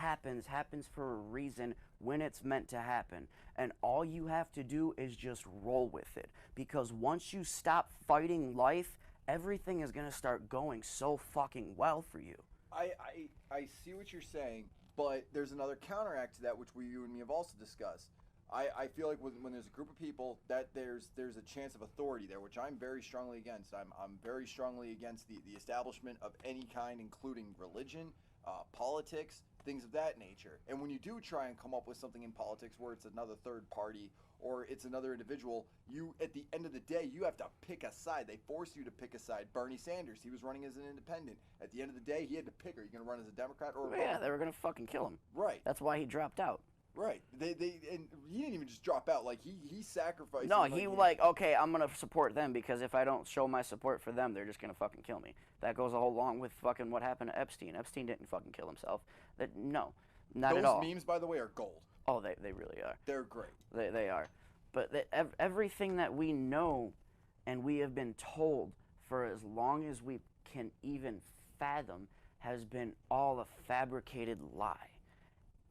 happens for a reason when it's meant to happen. And all you have to do is just roll with it. Because once you stop fighting life, everything is going to start going so fucking well for you. I see what you're saying, but there's another counteract to that, which you and me have also discussed. I feel like when there's a group of people that there's a chance of authority there, which I'm very strongly against. I'm very strongly against the establishment of any kind, including religion, politics, things of that nature. And when you do try and come up with something in politics where it's another third party or it's another individual, you, at the end of the day, you have to pick a side. They force you to pick a side. Bernie Sanders, he was running as an independent. At the end of the day, he had to pick, are you going to run as a Democrat or a Republican? Yeah, they were going to fucking kill him. Right. That's why he dropped out. Right. And he didn't even just drop out. Like, he sacrificed. No, he okay, I'm going to support them because if I don't show my support for them, they're just going to fucking kill me. That goes along with fucking what happened to Epstein. Epstein didn't fucking kill himself. No, not at all. Those memes, by the way, are gold. Oh, they really are. They're great. They are. But everything that we know and we have been told for as long as we can even fathom has been all a fabricated lie.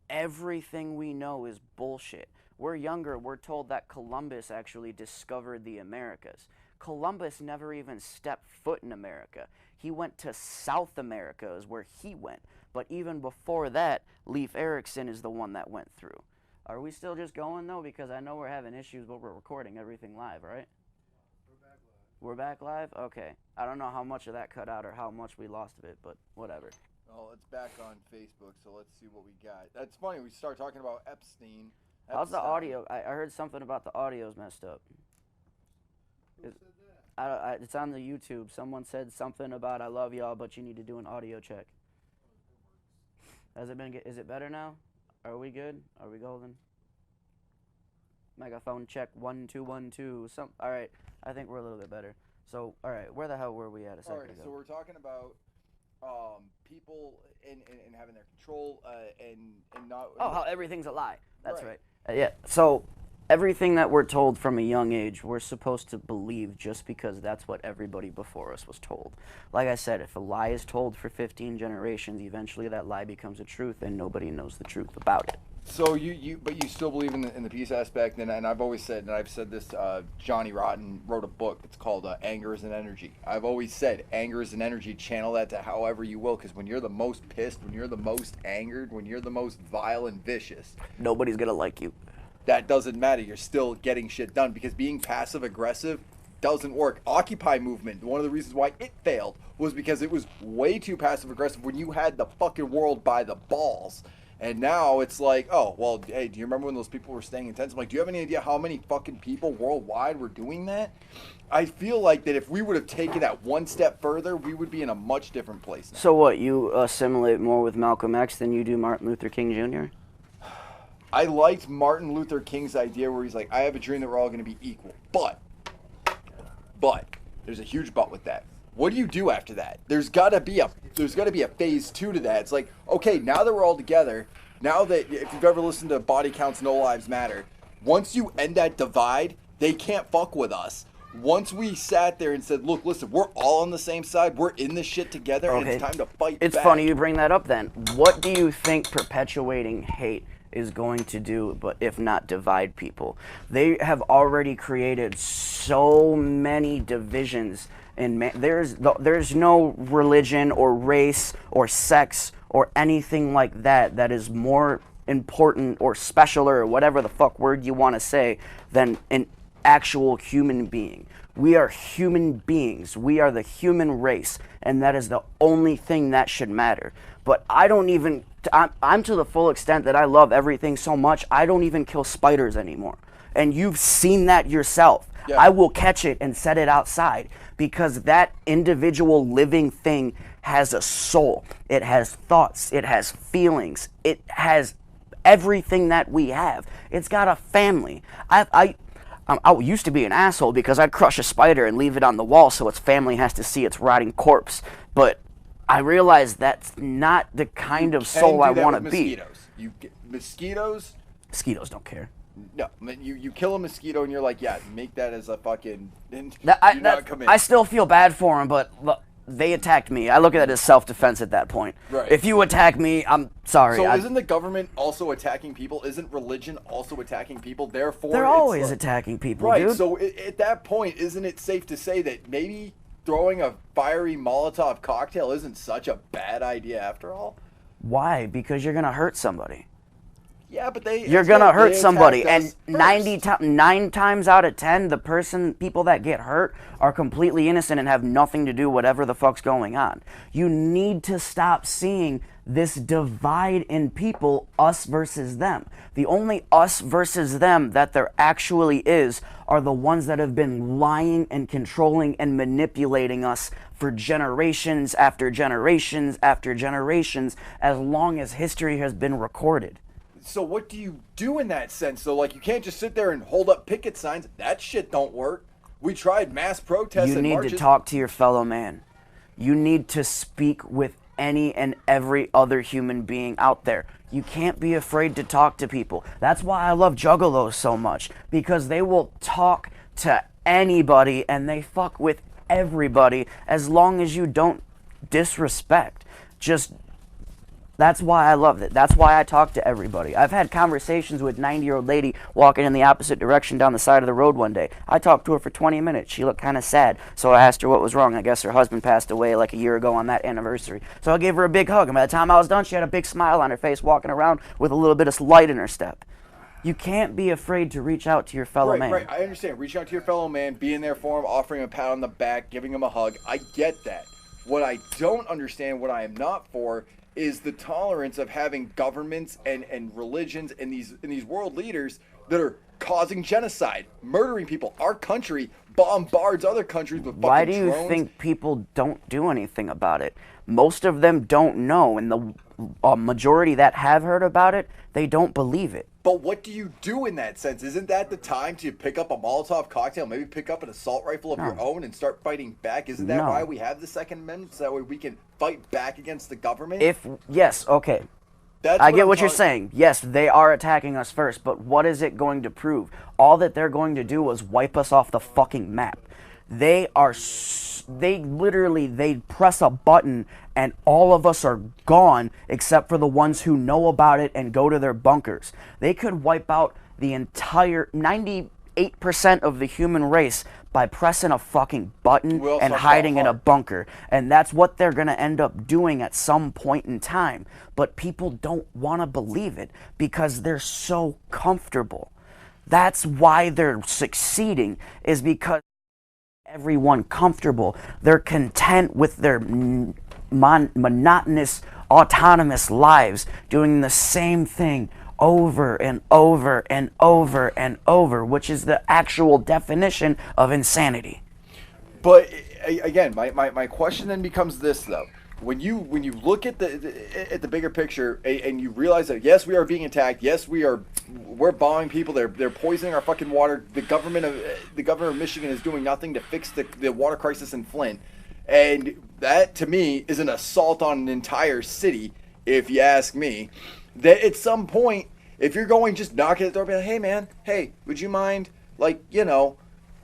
Everything we know is bullshit. We're younger, we're told that Columbus actually discovered the Americas. Columbus never even stepped foot in America. He went to South America is where he went. But even before that, Leif Erikson is the one that went through. Are we still just going, though? Because I know we're having issues, but we're recording everything live, right? We're back live? Okay. I don't know how much of that cut out or how much we lost of it, but whatever. Well, it's back on Facebook, so let's see what we got. That's funny. We start talking about Epstein. How's the audio? I heard something about the audio's messed up. Who said that? It's on the YouTube. Someone said something about I love y'all, but you need to do an audio check. Has it been? Is it better now? Are we good? Are we golden? Megaphone check 1 2 1 2. All right. I think we're a little bit better. So, all right. Where the hell were we at a second ago? So we're talking about people and having their control and not. Oh, how everything's a lie. That's right. Yeah. So everything that we're told from a young age, we're supposed to believe just because that's what everybody before us was told. Like I said, if a lie is told for 15 generations, eventually that lie becomes a truth, and nobody knows the truth about it. So but you still believe in the peace aspect, and I've always said, and I've said this. Johnny Rotten wrote a book. It's called Anger is an Energy. I've always said anger is an energy. Channel that to however you will, because when you're the most pissed, when you're the most angered, when you're the most vile and vicious, nobody's gonna like you. That doesn't matter. You're still getting shit done, because being passive aggressive doesn't work. Occupy movement, one of the reasons why it failed was because it was way too passive aggressive when you had the fucking world by the balls. And now it's like, oh, well, hey, do you remember when those people were staying in tents? I'm like, do you have any idea how many fucking people worldwide were doing that? I feel like that if we would have taken that one step further, we would be in a much different place now. So what, you assimilate more with Malcolm X than you do Martin Luther King Jr.? I liked Martin Luther King's idea where he's like, I have a dream that we're all going to be equal. But, there's a huge but with that. What do you do after that? There's got to be a phase 2 to that. It's like, okay, now that we're all together, now that if you've ever listened to Body Counts, No Lives Matter, once you end that divide, they can't fuck with us. Once we sat there and said, look, listen, we're all on the same side, we're in this shit together, and it's time to fight back. It's funny you bring that up then. What do you think perpetuating hate is going to do, but if not divide people? They have already created so many divisions. And there's no religion or race or sex or anything like that is more important or special or whatever the fuck word you want to say than an actual human being. We are human beings. We are the human race, and that is the only thing that should matter. But I'm to the full extent that I love everything so much, I don't even kill spiders anymore. And you've seen that yourself. Yeah. I will catch it and set it outside because that individual living thing has a soul. It has thoughts. It has feelings. It has everything that we have. It's got a family. I used to be an asshole because I'd crush a spider and leave it on the wall so its family has to see its rotting corpse. But I realized that's not the kind of soul I want to be. Mosquitoes? Mosquitoes don't care. No, you kill a mosquito and you're like, yeah, make that as a fucking. Do not come in. I still feel bad for him, but look, they attacked me. I look at it as self-defense at that point. Right. If you attack me, I'm sorry. So isn't the government also attacking people? Isn't religion also attacking people? Therefore, they're it's always like, attacking people, right. dude. So at that point, isn't it safe to say that maybe throwing a fiery Molotov cocktail isn't such a bad idea after all? Why? Because you're gonna hurt somebody. Yeah, but you're gonna hurt somebody, and first. 9 times out of 10, people that get hurt are completely innocent and have nothing to do whatever the fuck's going on. You need to stop seeing this divide in people, us versus them. The only us versus them that there actually is are the ones that have been lying and controlling and manipulating us for generations after generations after generations, as long as history has been recorded. So what do you do in that sense? So like, you can't just sit there and hold up picket signs. That shit don't work. We tried mass protests and marches. You need to talk to your fellow man. You need to speak with any and every other human being out there. You can't be afraid to talk to people. That's why I love Juggalos so much, because they will talk to anybody and they fuck with everybody as long as you don't disrespect. That's why I love it. That's why I talk to everybody. I've had conversations with a 90-year-old lady walking in the opposite direction down the side of the road one day. I talked to her for 20 minutes. She looked kind of sad, so I asked her what was wrong. I guess her husband passed away like a year ago on that anniversary. So I gave her a big hug, and by the time I was done, she had a big smile on her face, walking around with a little bit of light in her step. You can't be afraid to reach out to your fellow man. Right, I understand. Reaching out to your fellow man, being there for him, offering him a pat on the back, giving him a hug. I get that. What I don't understand, what I am not for, is the tolerance of having governments and religions and these world leaders that are causing genocide, murdering people. Our country bombards other countries with fucking drones. Why do you think people don't do anything about it? Most of them don't know, and the majority that have heard about it, they don't believe it. But what do you do in that sense? Isn't that the time to pick up a Molotov cocktail, maybe pick up an assault rifle of your own and start fighting back? Isn't that why we have the Second Amendment, so that way we can fight back against the government? Yes, okay. I get what you're saying. Yes, they are attacking us first, but what is it going to prove? All that they're going to do is wipe us off the fucking map. They press a button and all of us are gone except for the ones who know about it and go to their bunkers. They could wipe out the entire 98% of the human race by pressing a fucking button and hiding in a bunker. And that's what they're going to end up doing at some point in time. But people don't want to believe it because they're so comfortable. That's why they're succeeding, is because everyone comfortable. They're content with their monotonous, autonomous lives, doing the same thing over and over and over and over, which is the actual definition of insanity. But again, my question then becomes this though. When you look at the bigger picture and you realize that yes, we are being attacked, yes, we're bombing people, they're poisoning our fucking water, the governor of Michigan is doing nothing to fix the water crisis in Flint, and that to me is an assault on an entire city, if you ask me. That at some point, if you're going just knocking at the door, be like, hey man, hey, would you mind, like, you know,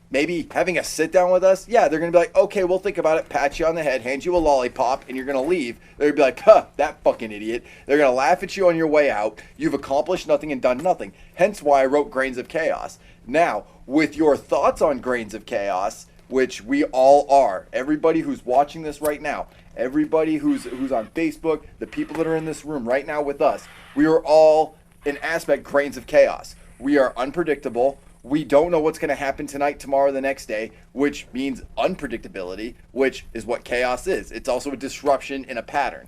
maybe having a sit down with us? Yeah, they're going to be like, okay, we'll think about it, pat you on the head, hand you a lollipop, and you're going to leave. They're going to be like, huh, that fucking idiot. They're going to laugh at you on your way out. You've accomplished nothing and done nothing. Hence why I wrote Grains of Chaos. Now, with your thoughts on Grains of Chaos, which we all are, everybody who's watching this right now, everybody who's on Facebook, the people that are in this room right now with us, we are all, in aspect, Grains of Chaos. We are unpredictable. We don't know what's going to happen tonight, tomorrow, the next day, which means unpredictability, which is what chaos is. It's also a disruption in a pattern.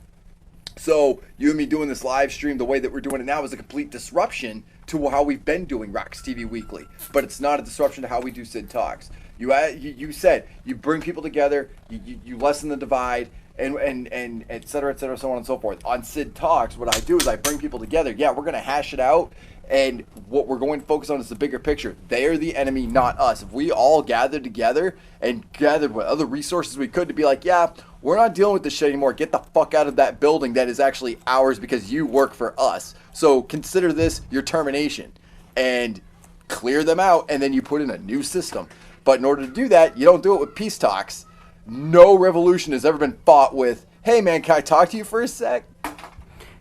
So you and me doing this live stream the way that we're doing it now is a complete disruption to how we've been doing RoX-TV Weekly. But it's not a disruption to how we do Sid Talks. You said you bring people together, you lessen the divide, and et cetera, so on and so forth. On Sid Talks, what I do is I bring people together. Yeah, we're going to hash it out. And what we're going to focus on is the bigger picture. They are the enemy, not us. If we all gathered together and gathered what other resources we could to be like, yeah, we're not dealing with this shit anymore. Get the fuck out of that building that is actually ours because you work for us. So consider this your termination and clear them out, and then you put in a new system. But in order to do that, you don't do it with peace talks. no revolution has ever been fought with, hey man, can I talk to you for a sec?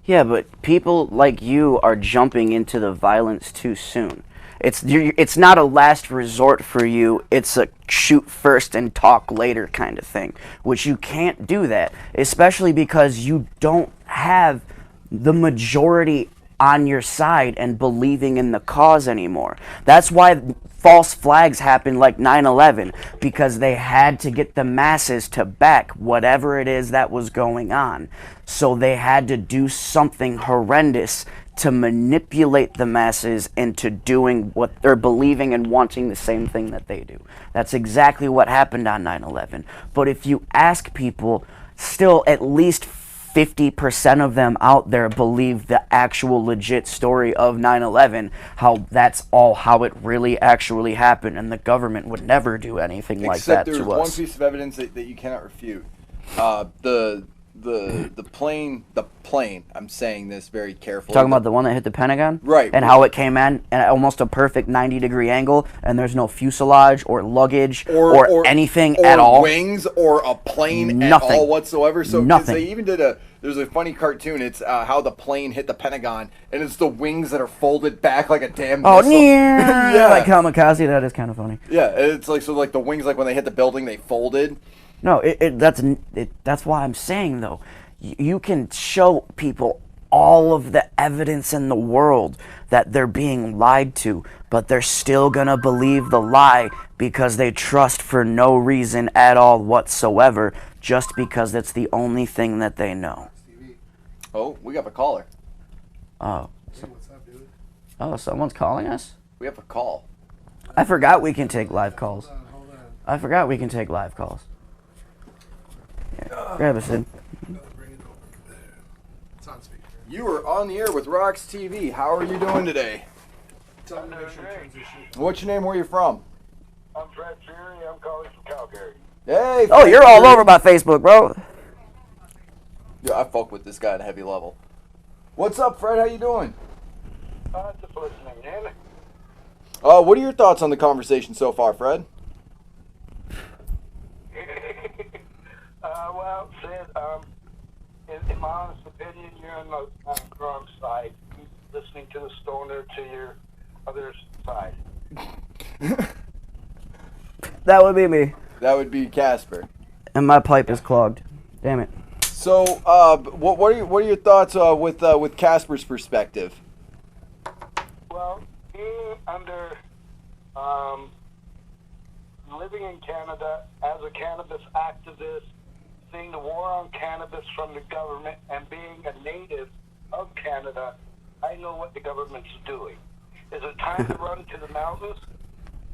Yeah, but people like you are jumping into the violence too soon. It's not a last resort for you. It's a shoot first and talk later kind of thing, which you can't do that, especially because you don't have the majority on your side and believing in the cause anymore. That's why false flags happened like 9/11, because they had to get the masses to back whatever it is that was going on. So they had to do something horrendous to manipulate the masses into doing what they're believing and wanting the same thing that they do. That's exactly what happened on 9/11. But if you ask people, still at least 50% of them out there believe the actual legit story of 9/11, how that's all how it really actually happened, and the government would never do anything like that to us. Except there's one piece of evidence that you cannot refute. The plane, I'm saying this very carefully. Talking about the one that hit the Pentagon? Right. And how it came in at almost a perfect 90-degree angle, and there's no fuselage or luggage or anything at all. Or wings or a plane Nothing. at all whatsoever. So Nothing. They even did there's a funny cartoon. It's how the plane hit the Pentagon, and it's the wings that are folded back like a damn missile. Yeah. Like kamikaze, that is kind of funny. Yeah, it's like, so like the wings, like when they hit the building, they folded. No, that's why I'm saying, though, you can show people all of the evidence in the world that they're being lied to, but they're still going to believe the lie because they trust for no reason at all whatsoever, just because it's the only thing that they know. Oh, we have a caller. Oh. Hey, what's up, dude? Oh, someone's calling us? We have a call. I forgot we can take live calls. Hold on. I forgot we can take live calls. Yeah. Grab us, Sid. Bring it over there. It's on speaker. You are on the air with RoX-TV. How are you doing today? Tell me to make sure transition. What's your name? Where you from? I'm Fred Fury. I'm calling from Calgary. Hey. Oh, Fred you're all Fury. over my Facebook, bro. Yeah, I fuck with this guy at a heavy level. What's up, Fred? How you doing? Just listening in. What are your thoughts on the conversation so far, Fred? Well, Sid, in my honest opinion, you're on the wrong side. You're listening to the stoner to your other side. That would be me. That would be Casper. And my pipe is clogged. Damn it. So, what are your thoughts with Casper's perspective? Well, being under living in Canada as a cannabis activist, seeing the war on cannabis from the government, and being a native of Canada, I know what the government's doing. Is it time to run to the mountains?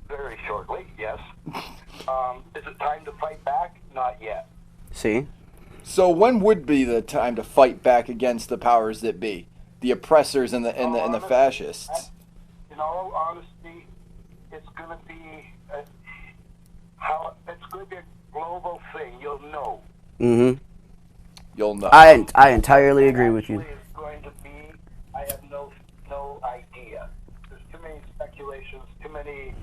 Very shortly, yes. Is it time to fight back? Not yet. See? So, when would be the time to fight back against the powers that be, the oppressors and the fascists? In all honesty, it's going to be it's going to be a global thing. You'll know. Mm-hmm. You'll know. I entirely agree with you. It's going to be. I have no idea. There's too many speculations, too many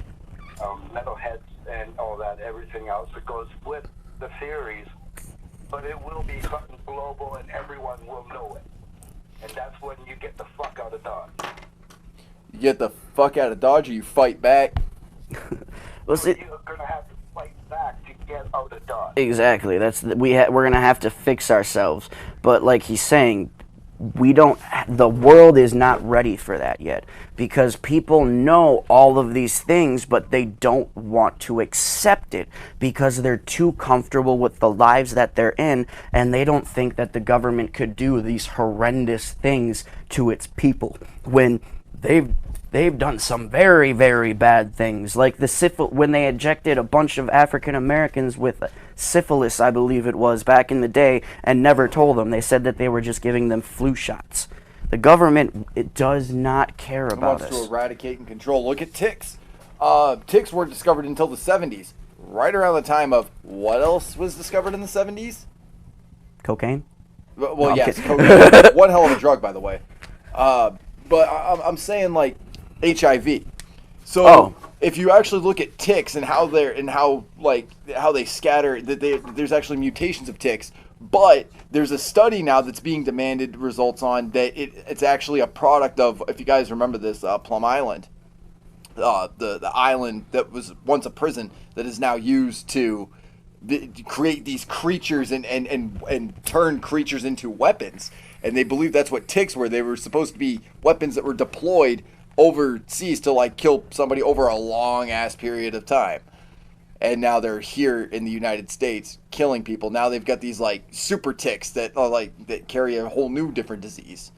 metalheads, and all that, everything else that goes with the theories. But it will be something global, and everyone will know it. And that's when you get the fuck out of Dodge. You get the fuck out of Dodge, or you fight back. Well, see, You're going to have to fight back to get out of Dodge. exactly. We're gonna have to fix ourselves. But like he's saying, the world is not ready for that yet, because people know all of these things, but they don't want to accept it because they're too comfortable with the lives that they're in, and they don't think that the government could do these horrendous things to its people when they've done some very, very bad things, like when they ejected a bunch of African Americans with syphilis, I believe it was, back in the day, and never told them. They said that they were just giving them flu shots. The government, it does not care about us. Wants to eradicate and control. Look at ticks. Ticks weren't discovered until the 70s, right around the time of what else was discovered in the 70s? Cocaine? Well, No, I'm yes, kidding. cocaine. One hell of a drug, by the way. But I'm saying, like, HIV. So if you actually look at ticks and how they scatter, there's actually mutations of ticks. But there's a study now that's being demanded results on that it's actually a product of, if you guys remember this, Plum Island, the island that was once a prison that is now used to create these creatures and turn creatures into weapons. And they believe that's what ticks were. They were supposed to be weapons that were deployed overseas to like kill somebody over a long ass period of time. And now they're here in the United States killing people. Now they've got these like super ticks that are that carry a whole new different disease.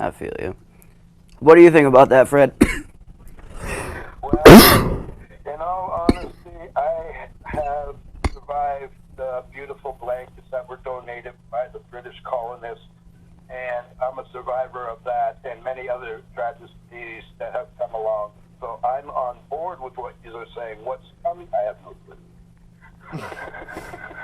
I feel you. What do you think about that, Fred? Well, in all honesty, I have survived the beautiful blankets that were donated by the British colonists, and I'm a survivor of that and many other tragedies that have come along. So I'm on board with what you are saying. What's coming? I have no clue.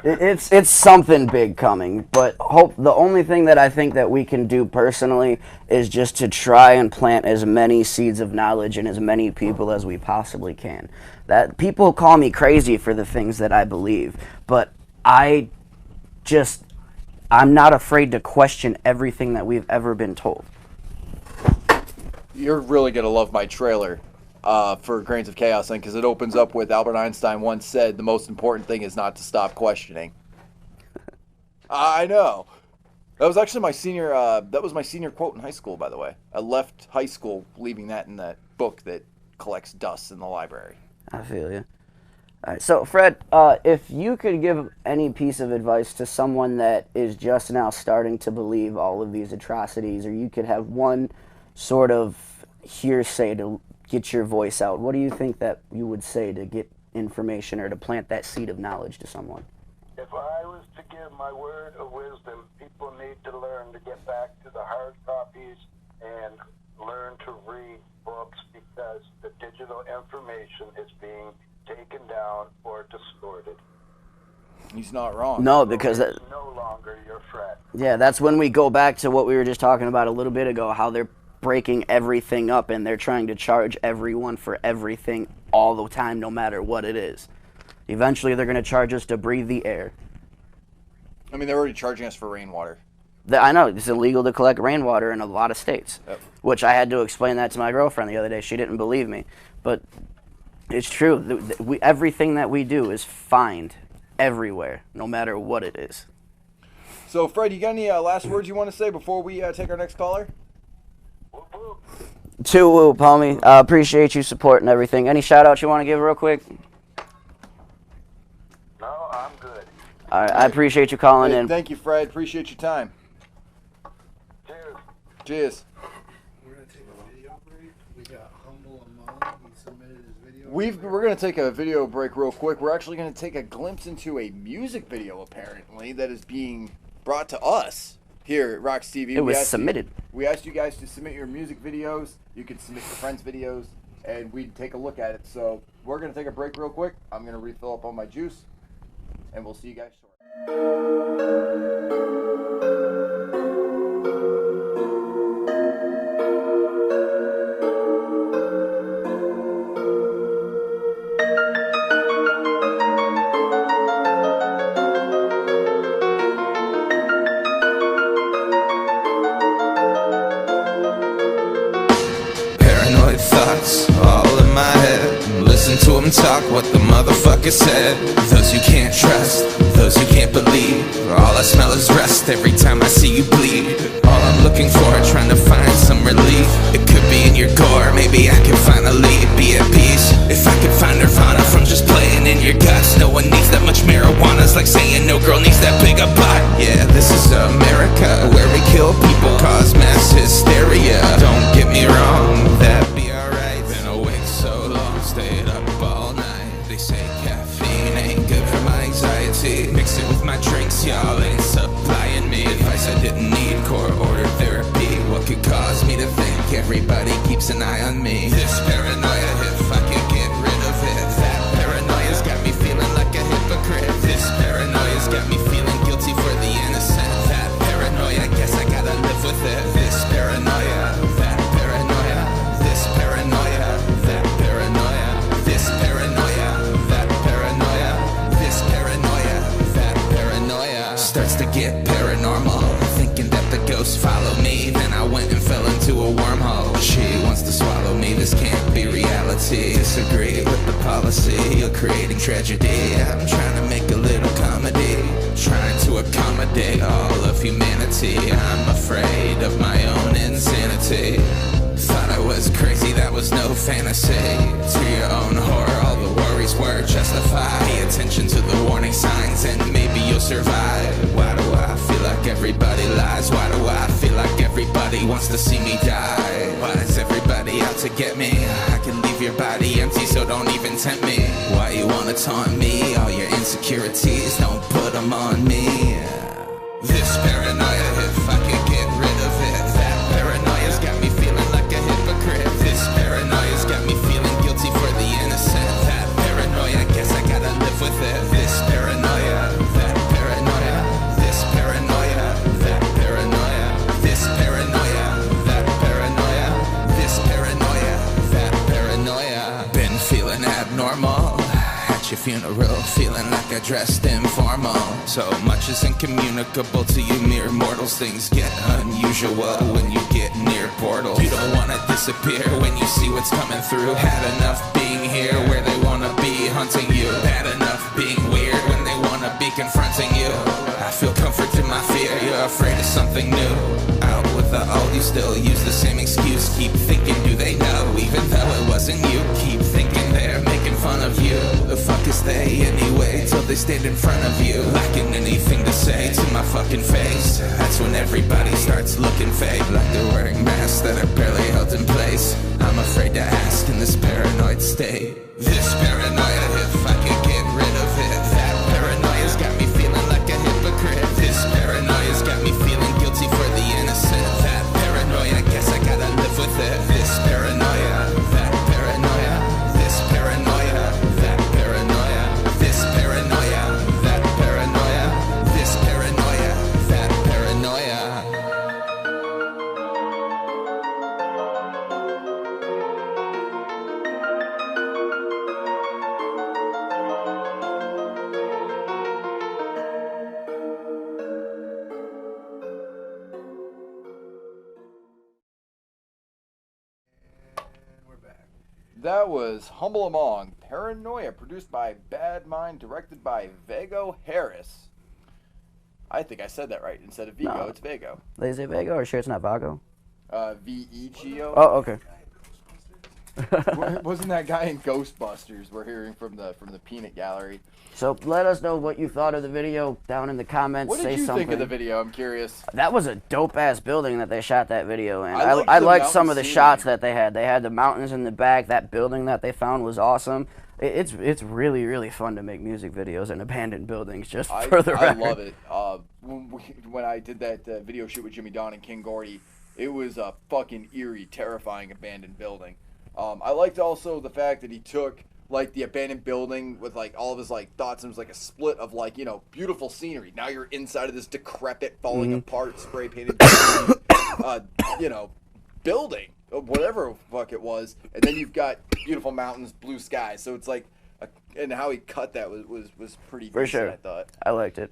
It's something big coming, but the only thing that I think that we can do personally is just to try and plant as many seeds of knowledge in as many people as we possibly can. That people call me crazy for the things that I believe, but I'm not afraid to question everything that we've ever been told. You're really gonna love my trailer for Grains of Chaos, because it opens up with Albert Einstein once said, "The most important thing is not to stop questioning." I know. That was actually my senior. That was my senior quote in high school, by the way. I left high school leaving that in that book that collects dust in the library. I feel you. All right, so Fred, if you could give any piece of advice to someone that is just now starting to believe all of these atrocities, or you could have one sort of hearsay to get your voice out, what do you think that you would say to get information or to plant that seed of knowledge to someone? If I was to give my word of wisdom, people need to learn to get back to the hard copies and learn to read books, because the digital information is being taken down or distorted. He's not wrong. No, because it's no longer your friend. Yeah, that's when we go back to what we were just talking about a little bit ago, how they're breaking everything up and they're trying to charge everyone for everything all the time, no matter what it is. Eventually, they're going to charge us to breathe the air. I mean, they're already charging us for rainwater. I know, it's illegal to collect rainwater in a lot of states, Yep. which I had to explain that to my girlfriend the other day. She didn't believe me, but it's true. Everything that we do is fined everywhere, no matter what it is. So, Fred, you got any last words you want to say before we take our next caller? Too whoop, homie. Appreciate you supporting everything. Any shout outs you want to give real quick? No, I'm good. All right, I appreciate you calling in. Thank you, Fred. Appreciate your time. Cheers. Cheers. We're going to take a video break. We got Humble Amon. He submitted his video. We're going to take a video break real quick. We're actually going to take a glimpse into a music video, apparently, that is being brought to us here at RoX-TV. It was submitted. We asked you guys to submit your music videos. You could submit your friends' videos, and we'd take a look at it. So we're going to take a break real quick. I'm going to refill up on my juice, and we'll see you guys shortly. All in my head, listen to them talk what the motherfucker said. Those you can't trust, those you can't believe. All I smell is rust every time I see you bleed. All I'm looking for, trying to find some relief. It could be in your gore, maybe I can finally be at peace. If I could find nirvana from just playing in your guts. No one needs that much marijuana, it's like saying no girl needs that big a butt. Yeah, this is America, where we kill people, cause mass hysteria. Don't get me wrong, that'd be alright. Been awake so long, stayed up all night. They say caffeine ain't good for my anxiety. Mix it with my drinks, y'all ain't supplying me advice. I didn't need court ordered therapy. What could cause me to think everybody keeps an eye on me? This paranoia, if I could get rid of it. That paranoia's got me feeling like a hypocrite. This paranoia's got me feeling guilty for the innocent. That paranoia, guess I gotta live with it. This paranoia, that paranoia. This paranoia, that paranoia. humanity. Disagree with the policy, you're creating tragedy. I'm trying to make a little comedy, trying to accommodate all of humanity. I'm afraid of my own insanity. Thought I was crazy, that was no fantasy. To your own horror, all the worries were justified. Pay attention to the warning signs and maybe you'll survive. Why do I feel like everybody lies? Why do I feel like everybody wants to see me die? Why is everybody out to get me? I can leave your body empty, so don't even tempt me. Why you wanna taunt me? All your insecurities, don't put them on me. This paranoia, if I could get rid of it. That paranoia's got me feeling like a hypocrite. This paranoia's got me feeling guilty for the innocent. That paranoia, guess I gotta live with it. This paranoia, that paranoia. This paranoia, that paranoia. This paranoia, that paranoia. This paranoia, that paranoia. Been feeling abnormal at your funeral, feeling like I dressed informal. So much is incommunicable to you mere mortals. Things get unusual when you get near portals. You don't wanna disappear when you see what's coming through. Had enough being here where they wanna be hunting you. Bad enough being weird when they wanna be confronting you. I feel comfort in my fear, you're afraid of something new. Out with the old, you still use the same excuse. Keep thinking, do they know? Even though it wasn't you. Keep thinking they're making fun of you. The fuck is they anyway? Till they stand in front of you, lacking anything to say to my fucking face. That's when everybody starts looking fake, like they're wearing masks that are barely held in place. I'm afraid to ask in this paranoid state. This paranoia, if I could get rid of it. That paranoia's got me feeling like a hypocrite. This paranoia's got me feeling guilty for the innocent. That paranoia, guess I gotta live with it. This paranoia, that paranoia. This paranoia, that paranoia. This paranoia, that paranoia. This paranoia, that paranoia. And we're back. That was Humble Among, Paranoia, produced by Bad Mind, directed by Vago Harris. I think I said that right. Instead of Vigo, No. it's Vago. Is it Vago or sure it's not Vago? V-E-G-O. Oh, okay. Wasn't that guy in Ghostbusters? We're hearing from the peanut gallery. So let us know what you thought of the video down in the comments. What did Say you something. think of the video? I'm curious. That was a dope ass building that they shot that video in. I liked I the liked some mountain of the scenery. shots that they had. They had the mountains in the back. That building that they found was awesome. It's really, really fun to make music videos in abandoned buildings. Just for the I record. love it. When I did that video shoot with Jimmy Don and King Gordy, it was a fucking eerie, terrifying abandoned building. I liked also the fact that he took like the abandoned building with like all of his like thoughts, and it was like a split of like, you know, beautiful scenery. Now you're inside of this decrepit, falling apart, spray painted, you know, building, whatever the fuck it was, and then you've got beautiful mountains, blue skies. So it's like, and how he cut that was pretty For decent, sure. I thought. I liked it.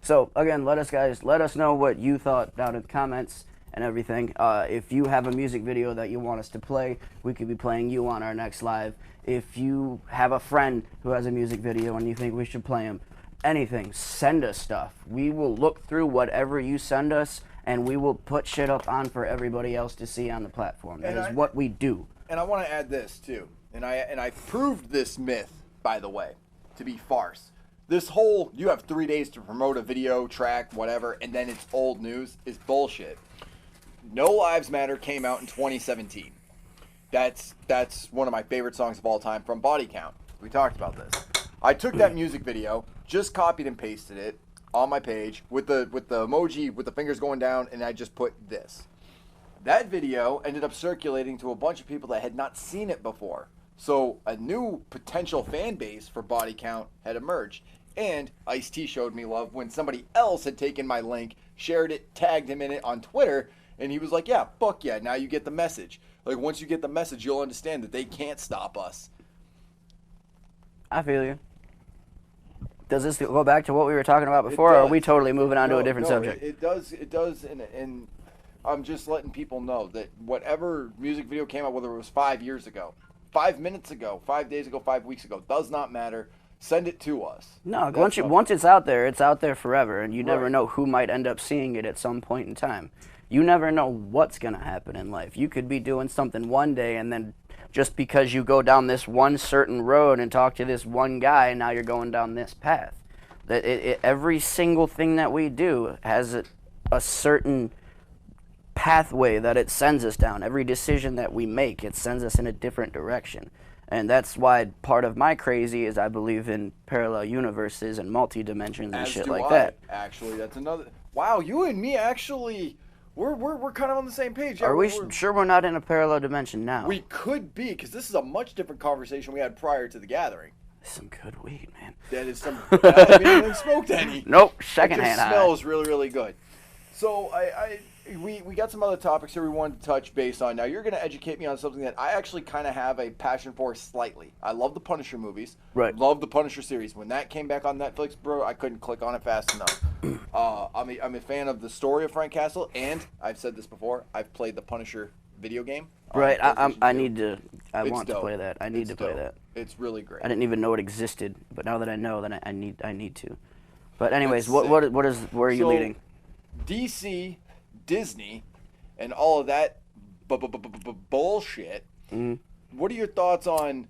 So again, let us know what you thought down in the comments and everything. If you have a music video that you want us to play, we could be playing you on our next live. If you have a friend who has a music video and you think we should play them, anything, send us stuff. We will look through whatever you send us, and we will put shit up on for everybody else to see on the platform. That is what we do. And I want to add this too, and I proved this myth, by the way, to be farce. This whole you have 3 days to promote a video, track, whatever, and then it's old news is bullshit. No Lives Matter came out in 2017. That's one of my favorite songs of all time from Body Count. We talked about this. I took that music video, just copied and pasted it on my page with the emoji with the fingers going down, and I just put this. That video ended up circulating to a bunch of people that had not seen it before. So a new potential fan base for Body Count had emerged. And Ice-T showed me love when somebody else had taken my link, shared it, tagged him in it on Twitter, and he was like, yeah, fuck yeah, now you get the message. Like, once you get the message, you'll understand that they can't stop us. I feel you. Does this go back to what we were talking about before, or are we totally moving on to a different subject? It does, and I'm just letting people know that whatever music video came out, whether it was 5 years ago, 5 minutes ago, 5 days ago, 5 weeks ago. Does not matter. Send it to us. No, once it's out there forever, and you never Right. know who might end up seeing it at some point in time. You never know what's going to happen in life. You could be doing something one day, and then just because you go down this one certain road and talk to this one guy, now you're going down this path. Every single thing that we do has a certain pathway that it sends us down. Every decision that we make, it sends us in a different direction. And that's why part of my crazy is I believe in parallel universes and multi-dimensions and shit like that. Actually, that's another. Wow, you and me actually, we're kind of on the same page. Yeah, Are we sure we're not in a parallel dimension now? We could be, because this is a much different conversation we had prior to the gathering. Some good weed, man. That is some. I haven't smoked any. Nope, secondhand. It just smells really, really good. So we got some other topics here we wanted to touch base on. Now you're going to educate me on something that I actually kind of have a passion for slightly. I love the Punisher movies. Right. Love the Punisher series. When that came back on Netflix, bro, I couldn't click on it fast enough. I'm a fan of the story of Frank Castle, and I've said this before. I've played the Punisher video game. Right. I It's want to dope. play that. I need It's to play dope. that. It's really great. I didn't even know it existed, but now that I know, then I need to. But anyways, It's where sick. are you So, leading? DC, Disney, and all of that bullshit. What are your thoughts on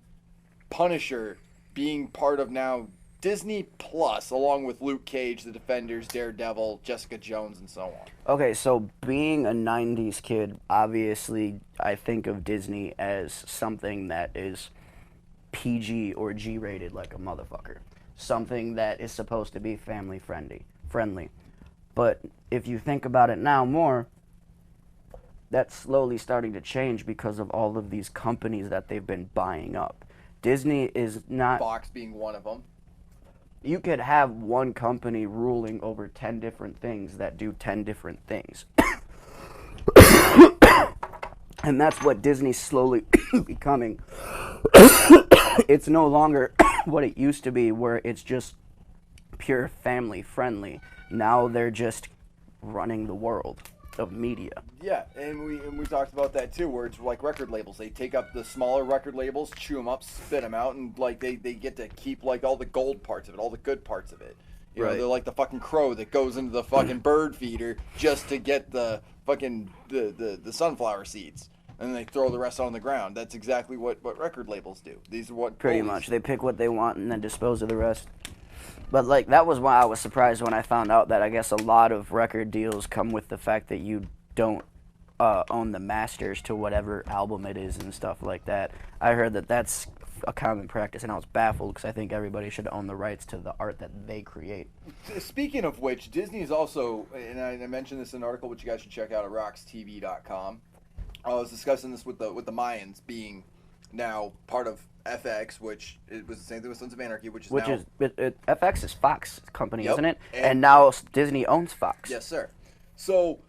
Punisher being part of now Disney Plus, along with Luke Cage, The Defenders, Daredevil, Jessica Jones, and so on? Okay, so being a 90s kid, obviously I think of Disney as something that is PG or G-rated like a motherfucker. Something that is supposed to be family friendly. But if you think about it now more, that's slowly starting to change because of all of these companies that they've been buying up. Disney is not... Fox being one of them. You could have one company ruling over 10 different things that do 10 different things. And that's what Disney's slowly becoming. It's no longer what it used to be, where it's just pure family friendly. Now they're just running the world of media. Yeah, and we talked about that too, where it's like record labels. They take up the smaller record labels, chew them up, spit them out, and like they get to keep like all the gold parts of it, all the good parts of it. You know, they're like the fucking crow that goes into the fucking bird feeder just to get the fucking the sunflower seeds, and then they throw the rest on the ground. That's exactly what record labels do. These are what Pretty much. They pick what they want and then dispose of the rest. But like that was why I was surprised when I found out that I guess a lot of record deals come with the fact that you don't own the masters to whatever album it is and stuff like that. I heard that that's a common practice, and I was baffled because I think everybody should own the rights to the art that they create. Speaking of which, Disney is also, and I mentioned this in an article which you guys should check out at RoX-TV.com. I was discussing this with the Mayans being now part of FX, which it was the same thing with Sons of Anarchy, FX is Fox company, Yep. isn't it? And now Disney owns Fox. Yes, sir. So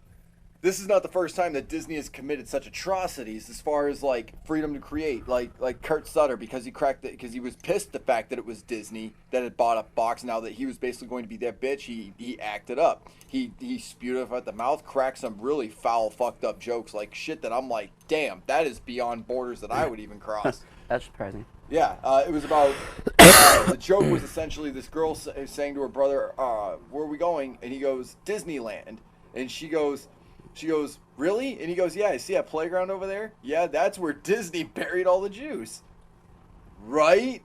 this is not the first time that Disney has committed such atrocities as far as like freedom to create, like Kurt Sutter, because he was pissed the fact that it was Disney that had bought up Fox. Now that he was basically going to be that bitch, he acted up. He spewed it at the mouth, cracked some really foul, fucked up jokes, like shit that I'm like, damn, that is beyond borders that I would even cross. That's surprising. Yeah, it was about, the joke was essentially this girl saying to her brother, where are we going? And he goes, Disneyland. And she goes, really? And he goes, yeah, you see that playground over there? Yeah, that's where Disney buried all the Jews. Right?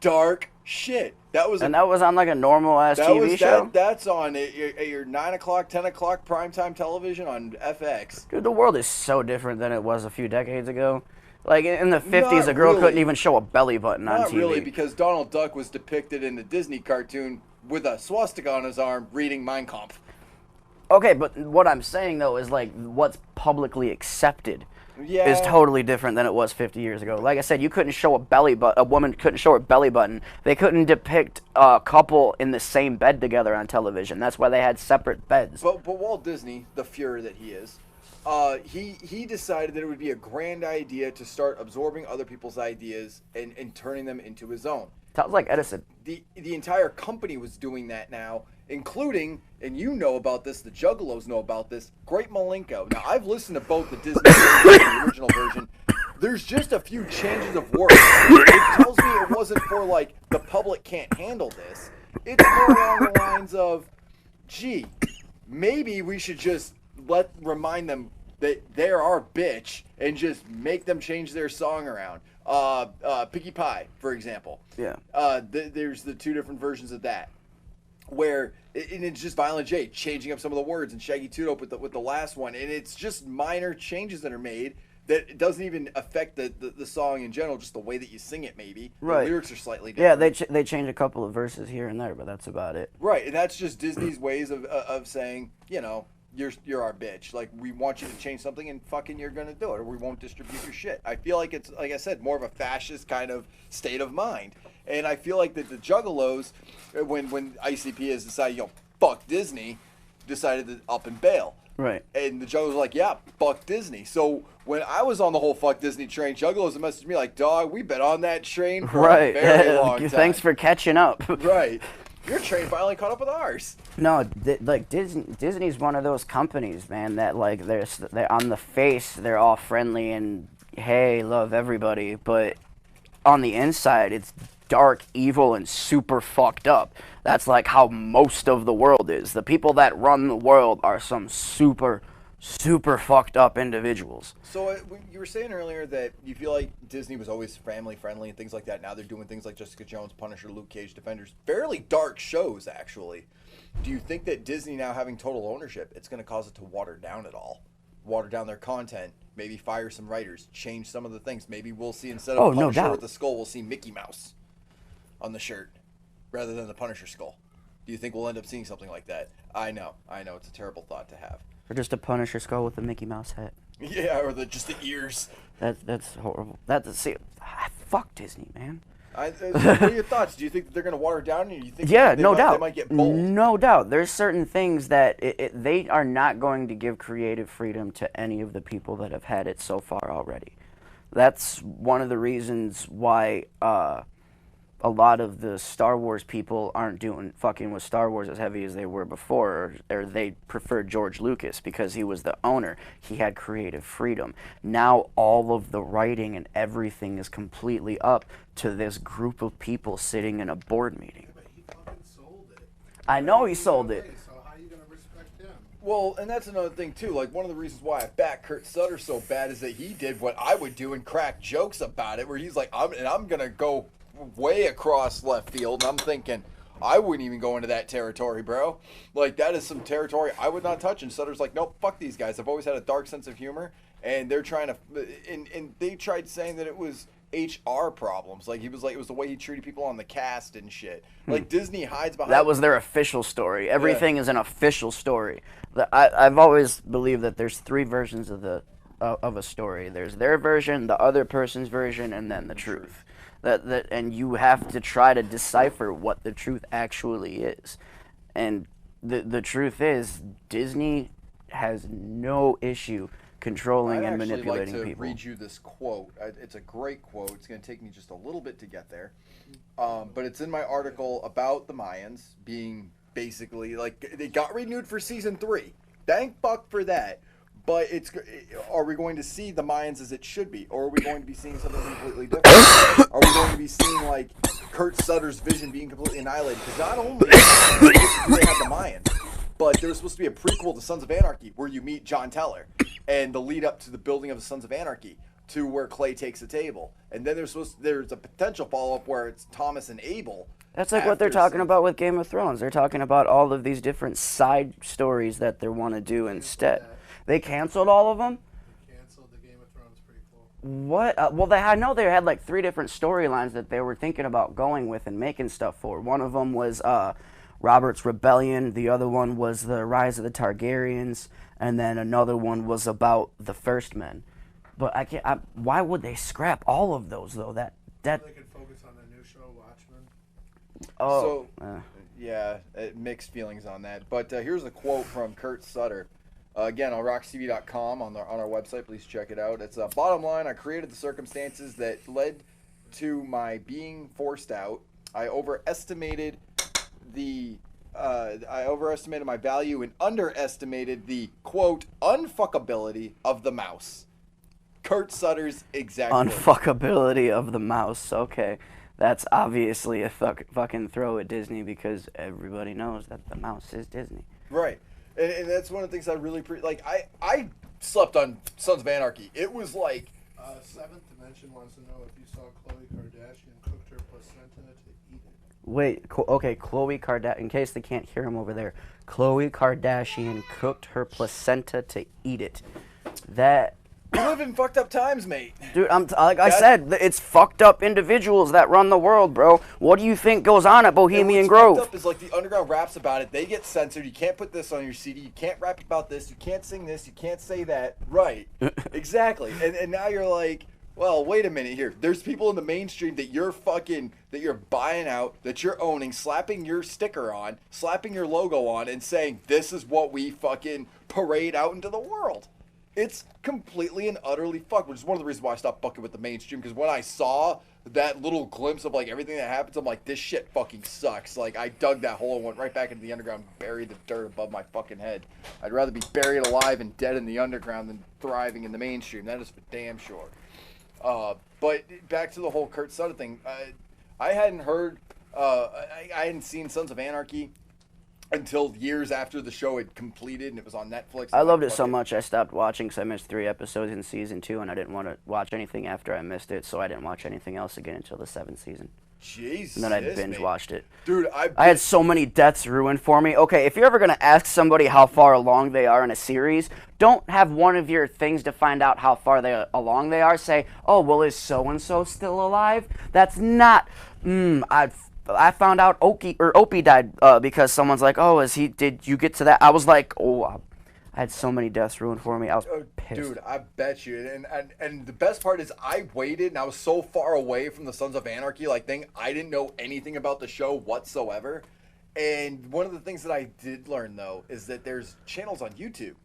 Dark shit. That was on like a normal ass TV show? That's on at your 9 o'clock, 10 o'clock primetime television on FX. Dude, the world is so different than it was a few decades ago. Like, in the 50s, a girl couldn't even show a belly button on TV. Not really, because Donald Duck was depicted in the Disney cartoon with a swastika on his arm reading Mein Kampf. Okay, but what I'm saying, though, is, like, what's publicly accepted is totally different than it was 50 years ago. Like I said, you couldn't show a woman couldn't show her belly button. They couldn't depict a couple in the same bed together on television. That's why they had separate beds. But Walt Disney, the Fuhrer that he is, he decided that it would be a grand idea to start absorbing other people's ideas and turning them into his own. Sounds like Edison. The entire company was doing that now, including, and you know about this, the Juggalos know about this, Great Malenko. Now, I've listened to both the Disney version and the original version. there's just a few changes of words. It tells me it wasn't for like the public can't handle this. It's more along the lines of, gee, maybe we should just remind them that they're our bitch and just make them change their song around. Piggy Pie, for example. Yeah. There's the two different versions of that, where and it's just Violent J changing up some of the words and Shaggy Two Dope with the last one, and it's just minor changes that are made that it doesn't even affect the song in general, just the way that you sing it maybe. Right. The lyrics are slightly different. Yeah, they change a couple of verses here and there, but that's about it. Right, and that's just Disney's ways of saying, you know, you're our bitch. Like, we want you to change something and fucking you're gonna do it, or we won't distribute your shit. I feel like it's, like I said, more of a fascist kind of state of mind. And I feel like that the Juggalos, when ICP has decided, you know, fuck Disney, decided to up and bail. Right. And the Juggalos were like, yeah, fuck Disney. So when I was on the whole fuck Disney train, Juggalos messaged me like, dog, we've been on that train for a very long time. Thanks for catching up. Right. Your train finally caught up with ours. No, like Disney's one of those companies, man, that like they're on the face, they're all friendly and hey, love everybody, but on the inside, it's dark, evil, and super fucked up. That's like how most of the world is. The people that run the world are some super fucked up individuals. So you were saying earlier that you feel like Disney was always family friendly and things like that. Now they're doing things like Jessica Jones, Punisher, Luke Cage, Defenders. Fairly dark shows, actually. Do you think that Disney now having total ownership, it's going to cause it to water down at all? Water down their content, maybe fire some writers, change some of the things. Maybe we'll see, instead of Punisher with the skull, we'll see Mickey Mouse on the shirt rather than the Punisher skull. Do you think we'll end up seeing something like that? I know, it's a terrible thought to have. Or just a Punisher skull with a Mickey Mouse hat. Yeah, or just the ears. That's horrible. Fuck Disney, man. What are your thoughts? Do you think that they're going to water down? Or do you think no doubt. They might get bold? No doubt. There's certain things that they are not going to give creative freedom to any of the people that have had it so far already. That's one of the reasons why a lot of the Star Wars people aren't doing fucking with Star Wars as heavy as they were before, or they preferred George Lucas because he was the owner. He had creative freedom. Now all of the writing and everything is completely up to this group of people sitting in a board meeting. Yeah, but he fucking sold it. I know he sold it. So how are you going to respect him? Well, and that's another thing, too. Like, one of the reasons why I back Kurt Sutter so bad is that he did what I would do and crack jokes about it, where he's like, I'm going to go way across left field, and I'm thinking, I wouldn't even go into that territory, bro. Like, that is some territory I would not touch. And Sutter's like, nope, fuck these guys. I've always had a dark sense of humor, and they're trying to, and they tried saying that it was HR problems. Like, he was like, it was the way he treated people on the cast and shit. Like, Disney hides behind. That was their official story. Everything is an official story. I've always believed that there's three versions of a story. There's their version, the other person's version, and then the truth. And you have to try to decipher what the truth actually is. And the truth is, Disney has no issue controlling and manipulating people. I'd like to people. read you this quote. It's a great quote. It's going to take me just a little bit to get there. But it's in my article about the Mayans being basically, like, they got renewed for season 3. Thank fuck for that. But are we going to see the Mayans as it should be? Or are we going to be seeing something completely different? Are we going to be seeing, like, Kurt Sutter's vision being completely annihilated? Because not only do they have the Mayans, but there was supposed to be a prequel to Sons of Anarchy where you meet John Teller and the lead up to the building of the Sons of Anarchy to where Clay takes the table. And then there's a potential follow-up where it's Thomas and Abel. That's like what they're talking about with Game of Thrones. They're talking about all of these different side stories that they want to do instead. They canceled all of them? They canceled the Game of Thrones prequel. What? Well, I know they had like 3 different storylines that they were thinking about going with and making stuff for. One of them was Robert's Rebellion. The other one was the Rise of the Targaryens. And then another one was about the First Men. But why would they scrap all of those, though? That They could focus on the new show, Watchmen. Oh. Yeah, mixed feelings on that. But here's a quote from Kurt Sutter. Again, on RoX-TV.com, on our website, please check it out. It's bottom line, I created the circumstances that led to my being forced out. I overestimated my value and underestimated the, quote, unfuckability of the mouse. Kurt Sutter's exact words. Unfuckability of the mouse. Okay. That's obviously a fucking throw at Disney because everybody knows that the mouse is Disney. Right. And that's one of the things I really like. I slept on Sons of Anarchy. It was like... Seventh Dimension wants to know if you saw Khloe Kardashian cooked her placenta to eat it. Wait, okay, Khloe Kardashian, in case they can't hear him over there, Khloe Kardashian cooked her placenta to eat it. That... We live in fucked up times, mate. Dude, I said, it's fucked up individuals that run the world, bro. What do you think goes on at Bohemian Grove? What's fucked up is like the underground raps about it. They get censored. You can't put this on your CD. You can't rap about this. You can't sing this. You can't say that. Right. Exactly. And now you're like, well, wait a minute here. There's people in the mainstream that you're buying out, that you're owning, slapping your sticker on, slapping your logo on, and saying, this is what we fucking parade out into the world. It's completely and utterly fucked, which is one of the reasons why I stopped fucking with the mainstream, because when I saw that little glimpse of like everything that happens, I'm like, this shit fucking sucks. Like, I dug that hole and went right back into the underground and buried the dirt above my fucking head. I'd rather be buried alive and dead in the underground than thriving in the mainstream. That is for damn sure. But back to the whole Kurt Sutter thing. I hadn't heard, I hadn't seen Sons of Anarchy until years after the show had completed and it was on Netflix. I loved it so much I stopped watching because I missed 3 episodes in season 2 and I didn't want to watch anything after I missed it, so I didn't watch anything else again until the 7th season. Jesus. And then I binge watched it. Dude, I had so many deaths ruined for me. Okay, if you're ever going to ask somebody how far along they are in a series, don't have one of your things to find out how far along they are. Say, oh, well, is so-and-so still alive? That's not... I found out Opie died because someone's like, oh, did you get to that? I was like, oh, I had so many deaths ruined for me. I was pissed. Dude, I bet you. And the best part is I waited and I was so far away from the Sons of Anarchy thing. I didn't know anything about the show whatsoever. And one of the things that I did learn, though, is that there's channels on YouTube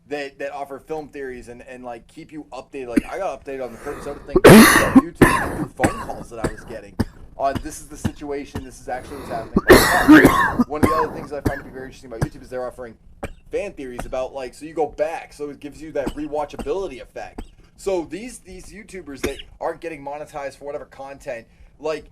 that offer film theories and like keep you updated. Like, I got updated on the Kurt Sutter thing on YouTube through phone calls that I was getting. This is the situation, this is actually what's happening. One of the other things I find to be very interesting about YouTube is they're offering fan theories about, like, so you go back, so it gives you that rewatchability effect. So these YouTubers that aren't getting monetized for whatever content, like,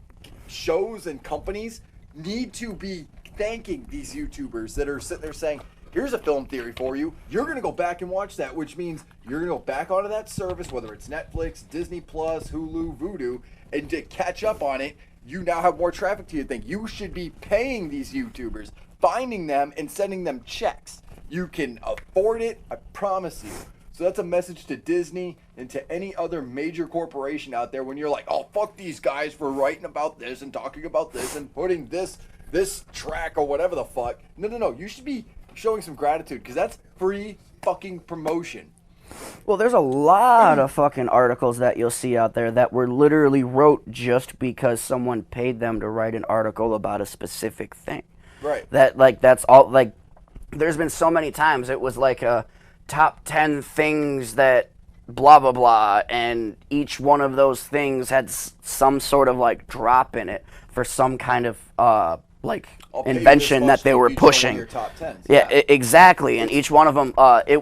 shows and companies need to be thanking these YouTubers that are sitting there saying, here's a film theory for you. You're going to go back and watch that, which means you're going to go back onto that service, whether it's Netflix, Disney Plus, Hulu, Vudu, and to catch up on it, you now have more traffic to your thing. You should be paying these YouTubers, finding them, and sending them checks. You can afford it, I promise you. So that's a message to Disney and to any other major corporation out there when you're like, oh, fuck these guys for writing about this and talking about this and putting this track or whatever the fuck. No. You should be showing some gratitude because that's free fucking promotion. Well, there's a lot of fucking articles that you'll see out there that were literally wrote just because someone paid them to write an article about a specific thing. Right. That's all, like, there's been so many times it was like a top 10 things that blah, blah, blah, and each one of those things had some sort of, like, drop in it for some kind of, like, invention that they were pushing. Your top 10s. Yeah, exactly. And each one of them,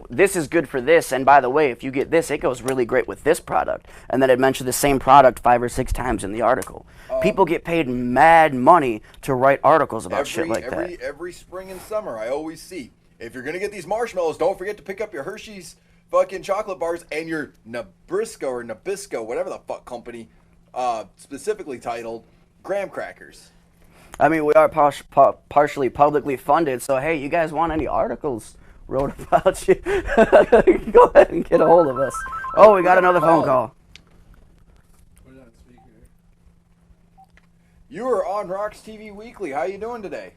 this is good for this. And by the way, if you get this, it goes really great with this product. And then it mentioned the same product 5 or 6 times in the article. People get paid mad money to write articles about shit like that. Every spring and summer, I always see, if you're going to get these marshmallows, don't forget to pick up your Hershey's fucking chocolate bars and your Nabisco, whatever the fuck company, specifically titled, graham crackers. I mean, we are partially publicly funded, so hey, you guys want any articles wrote about you? Go ahead and get a hold of us. Oh, we got another phone call. Put it on speaker. You are on RoX-TV Weekly. How you doing today?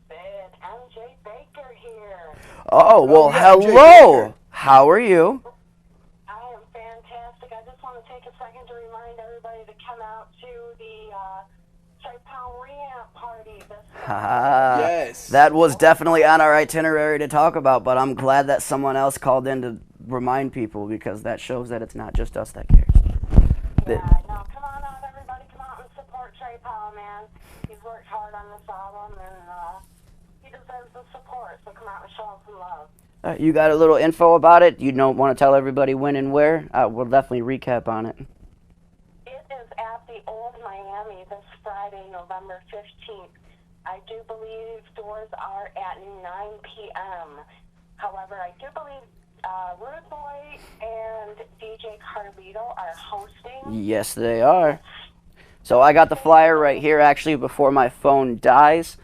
Good. MJ Baker here. Oh, well, yeah, MJ hello. Baker. How are you? I am fantastic. I just want to take a second to remind everybody to come out to the Tri-Pound Rehab Party this Yes. That was definitely on our itinerary to talk about, but I'm glad that someone else called in to remind people because that shows that it's not just us that cares. Yeah, no, come on out, everybody. Come out and support Tri-Pound, man. He's worked hard on this album, and he deserves the support, so come out and show him some love. You got a little info about it? You don't want to tell everybody when and where? We'll definitely recap on it. It is at the Old Miami this Friday, November 15th. I do believe doors are at 9 p.m. However, I do believe Rude Boy and DJ Carlito are hosting. Yes, they are. So I got the flyer right here, actually, before my phone dies.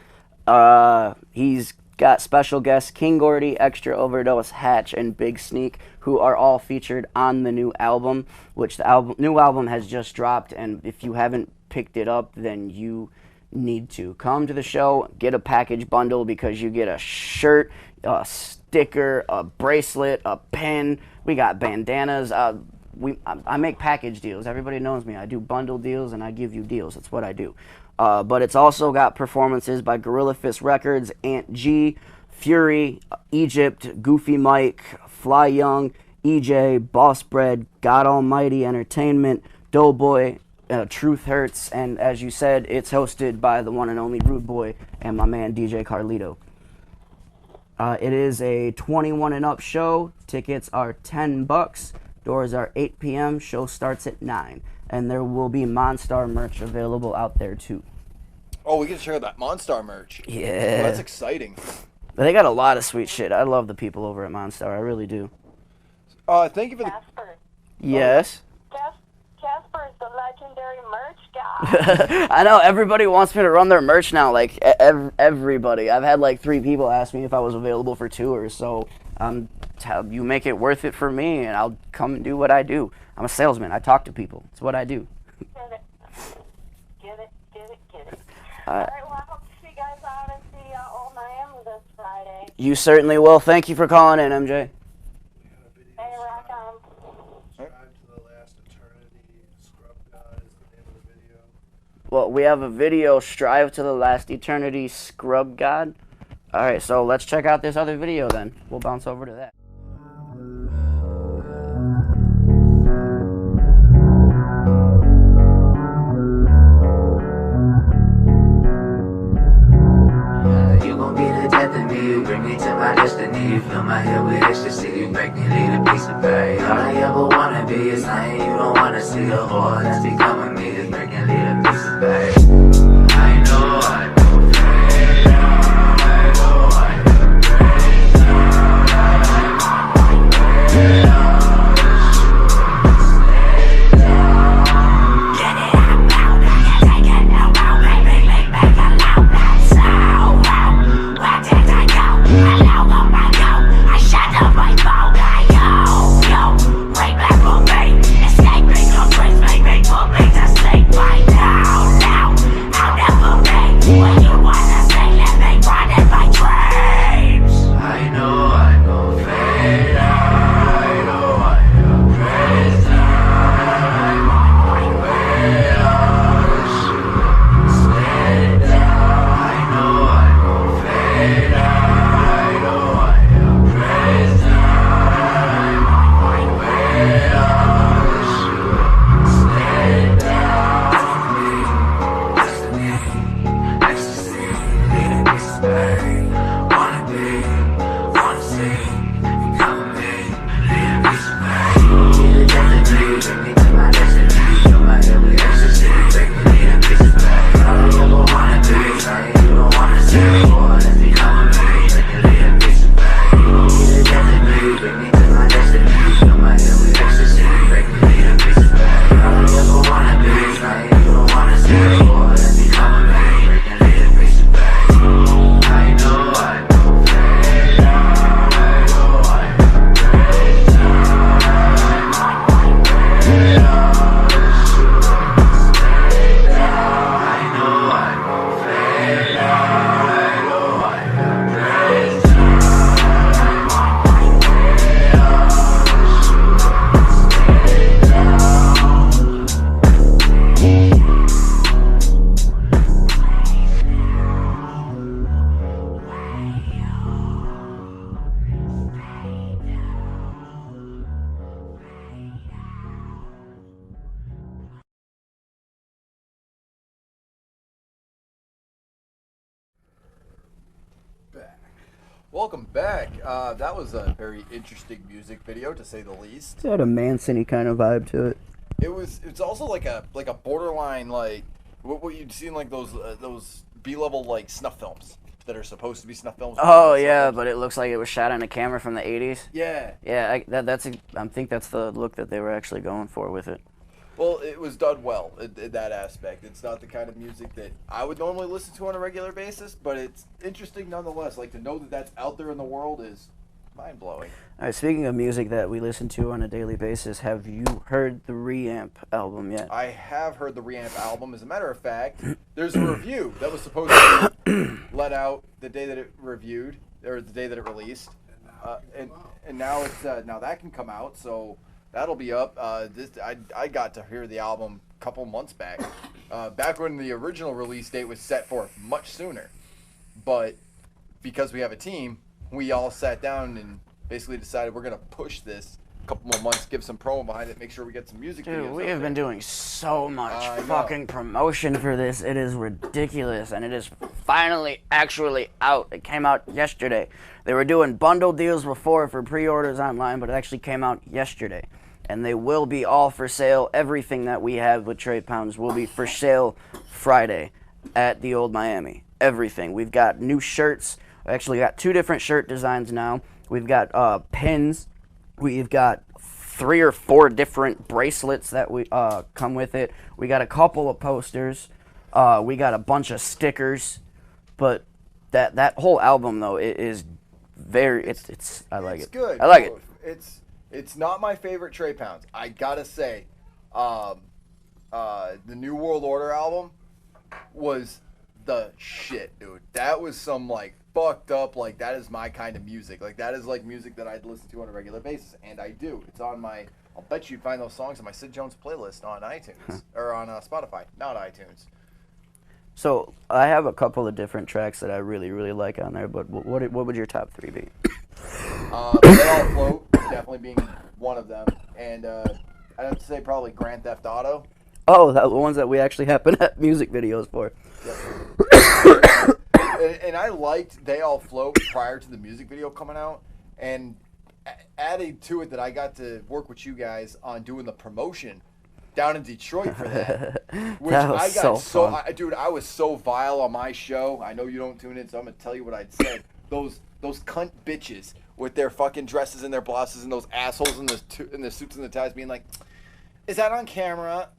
He's got special guests King Gordy, Extra Overdose, Hatch, and Big Sneak, who are all featured on the new album, which the new album has just dropped, and if you haven't picked it up, then you need to. Come to the show, get a package bundle, because you get a shirt, a sticker, a bracelet, a pin. We got bandanas. I make package deals. Everybody knows me. I do bundle deals, and I give you deals. That's what I do. But it's also got performances by Gorilla Fist Records, Ant G, Fury, Egypt, Goofy Mike, Fly Young, EJ, Boss Bread, God Almighty Entertainment, Doughboy, Truth Hurts, and as you said, it's hosted by the one and only Rude Boy and my man DJ Carlito. It is a 21 and up show. Tickets are $10. Doors are 8 p.m. Show starts at 9. And there will be Monstar merch available out there, too. Oh, we get to check out that Monstar merch. Yeah. Oh, that's exciting. They got a lot of sweet shit. I love the people over at Monstar. I really do. Thank you for the... Jasper. Yes? Jasper is the legendary merch guy. I know. Everybody wants me to run their merch now. Like, everybody. I've had, like, 3 people ask me if I was available for tours. So, you make it worth it for me, and I'll come and do what I do. I'm a salesman. I talk to people. It's what I do. Get it. All right, well, I hope to see you guys out at the Old Miami this Friday. You certainly will. Thank you for calling in, MJ. Hey, rock on. Strive to the Last Eternity, Scrub God is the name of the video. Well, we have a video, Strive to the Last Eternity, Scrub God. Alright, so let's check out this other video then. We'll bounce over to that. You gon' be the death of me, you bring me to my destiny. You fill my head with ecstasy, you make me lead a piece of pie. All I ever wanna be is lying, you don't wanna see a whore that's becoming me, is making lead a piece of pie. I know. Escaping, no trace, make me Welcome back. That was a very interesting music video, to say the least. It had a Manson-y kind of vibe to it. It's also like a borderline, like what you'd see in like those B-level like snuff films that are supposed to be snuff films. Oh yeah, but it looks like it was shot on a camera from the 80s. Yeah. Yeah, I think that's the look that they were actually going for with it. Well, it was done well in that aspect. It's not the kind of music that I would normally listen to on a regular basis, but it's interesting nonetheless. Like, to know that that's out there in the world is mind-blowing. All right, speaking of music that we listen to on a daily basis, have you heard the Reamp album yet? I have heard the Reamp album. As a matter of fact, there's a review that was supposed to be let out the day that it reviewed, or the day that it released, and now it's now that can come out. So that'll be up. I got to hear the album a couple months back, back when the original release date was set for much sooner. But because we have a team, we all sat down and basically decided we're gonna push this a couple more months, give some promo behind it, make sure we get some music videos. Dude, we out have there. been doing so much fucking promotion for this. It is ridiculous, and it is finally actually out. It came out yesterday. They were doing bundle deals before for pre-orders online, but it actually came out yesterday. And they will be all for sale. Everything that we have with Trey Pounds will be for sale Friday at the Old Miami. Everything. We've got new shirts. We actually got 2 different shirt designs now. We've got pins. We've got 3 or 4 different bracelets that we come with it. We got a couple of posters. We got a bunch of stickers. But that whole album though, it is very. It's I like it. It's good. I like it. It's not my favorite Trey Pounds. I gotta say, the New World Order album was the shit, dude. That was some like fucked up, like that is my kind of music. Like that is like music that I'd listen to on a regular basis, and I do. It's on my. I'll bet you'd find those songs on my Sid Jones playlist on iTunes or on Spotify, not iTunes. So I have a couple of different tracks that I really, really like on there. But what would your top 3 be? They All Float, definitely being one of them, and I'd have to say probably Grand Theft Auto. Oh, the ones that we actually happen to have music videos for. Yep. And I liked They All Float prior to the music video coming out, and adding to it that I got to work with you guys on doing the promotion down in Detroit for that. Which That was I got so fun. dude, I was so vile on my show. I know you don't tune in, so I'm gonna tell you what I'd said. Those cunt bitches with their fucking dresses and their blouses, and those assholes in the suits and the ties being like, "Is that on camera?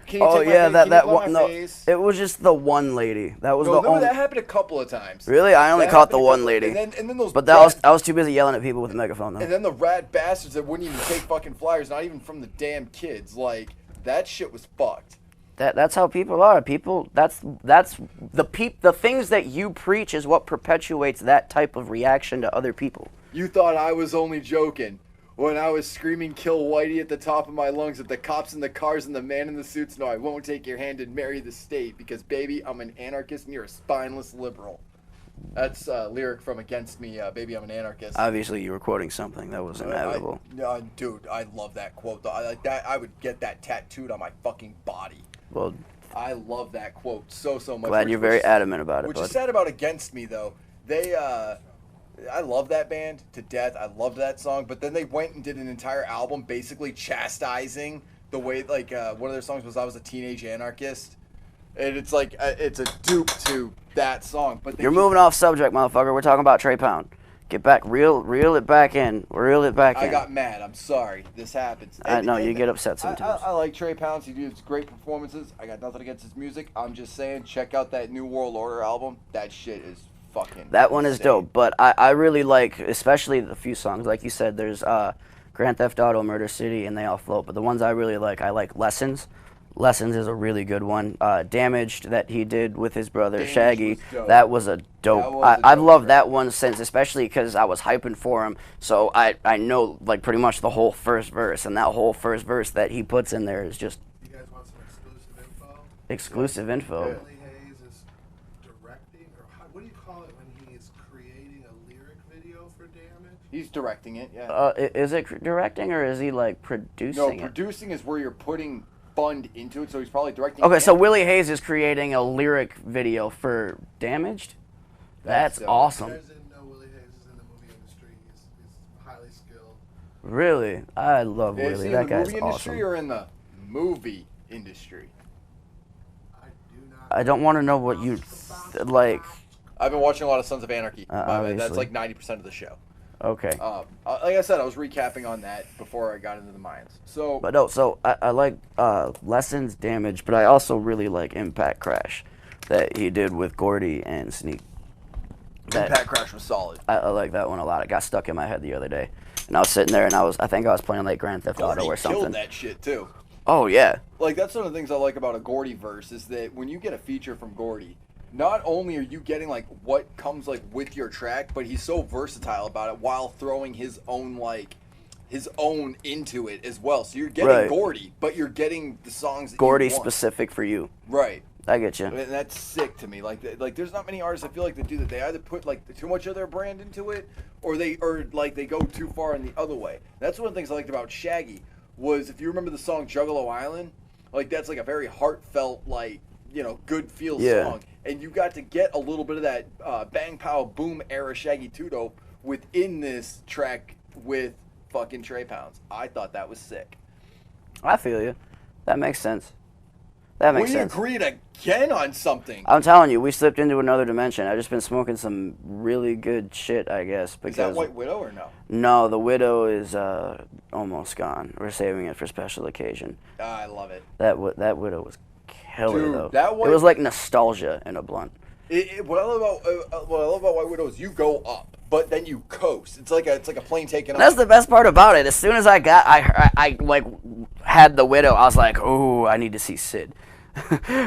Can you take my face? Can you blow my no, face?" it was just the one lady. That was No, the no, only. that happened a couple of times. Really, I only That caught the happened a one couple- lady. And then those. But I was too busy yelling at people with a megaphone though. And then the rat bastards that wouldn't even take fucking flyers, not even from the damn kids. Like, that shit was fucked. That's how people are. People. That's the things that you preach is what perpetuates that type of reaction to other people. You thought I was only joking when I was screaming "Kill Whitey" at the top of my lungs at the cops in the cars and the man in the suits. No, I won't take your hand and marry the state because, baby, I'm an anarchist and you're a spineless liberal. That's a lyric from Against Me, Baby, I'm an Anarchist. Obviously, you were quoting something that was inevitable. Dude, I love that quote. Though. I like that. I would get that tattooed on my fucking body. Well, I love that quote so much. glad you're very adamant about it. Which Bud. is sad about Against Me, though. I love that band to death. I loved that song. But then they went and did an entire album basically chastising the way, like, one of their songs was I Was a Teenage Anarchist. And it's like, it's a dupe to that song. But You're moving off subject, motherfucker. We're talking about Trey Pound. Get back, reel it back in. Reel it back in. I got mad. I'm sorry. This happens. I know, you get upset sometimes. I like Trey Pounds. He does great performances. I got nothing against his music. I'm just saying, check out that New World Order album. That shit is fucking That one is insane. dope, but I really like, especially the few songs. Like you said, there's Grand Theft Auto, Murder City, and They All Float. But the ones I really like, I like Lessons. Lessons is a really good one. Damaged that he did with his brother Damaged Shaggy. was dope. That was a dope. That was a I've dope loved track. that one since, especially because I was hyping for him. So I know like pretty much the whole first verse, and that whole first verse that he puts in there is just You guys want some exclusive info? exclusive info. Yeah. Willie Hayes is directing, or what do you call it when he's creating a lyric video for Damage? He's directing it, yeah. Is it directing or is he like No, producing it? producing is where you're putting fund into it, so he's probably directing. Okay, so and- Willie Hayes is creating a lyric video for Damaged? That's dope. awesome. You guys didn't know Willie Hayes is in Really? I love Is Willie. he That in the guy's movie industry awesome. or in the movie industry? I do not. I don't want to know what you like. I've been watching a lot of Sons of Anarchy. That's Obviously. like 90% of the show. Okay. Like I said, I was recapping on that before I got into the Mayans. So, But no, so I like Lessons, Damage, but I also really like Impact Crash that he did with Gordy and Sneak. Impact Crash was solid. I like that one a lot. It got stuck in my head the other day. And I was sitting there and I think I was playing like Grand Theft Auto Gordy or something. killed that shit too. Oh, yeah. Like, that's one of the things I like about a Gordy verse is that when you get a feature from Gordy, not only are you getting like what comes like with your track, but he's so versatile about it while throwing his own into it as well. So you're getting Right. Gordy, but you're getting the songs that Gordy you want. specific for you. Right. I get you. And that's sick to me. Like there's not many artists I feel like that do that. They either put like too much of their brand into it, or they go too far in the other way. That's one of the things I liked about Shaggy was if you remember the song Juggalo Island, like that's like a very heartfelt like good feel song, and you got to get a little bit of that bang pow boom era Shaggy 2 Dope within this track with fucking Trey Pounds. I thought that was sick. I feel you. That makes sense. That makes sense. We agreed again on something. I'm telling you, we slipped into another dimension. I've just been smoking some really good shit, I guess. Because Is that White Widow or no? No, the Widow is almost gone. We're saving it for special occasion. I love it. That Widow was killer, Dude, though. that It was like nostalgia in a blunt. What I love about White Widow is you go up, but then you coast. It's like a plane taking off. That's the best part about it. As soon as I like had the Widow, I was like, "Oh, I need to see Sid,"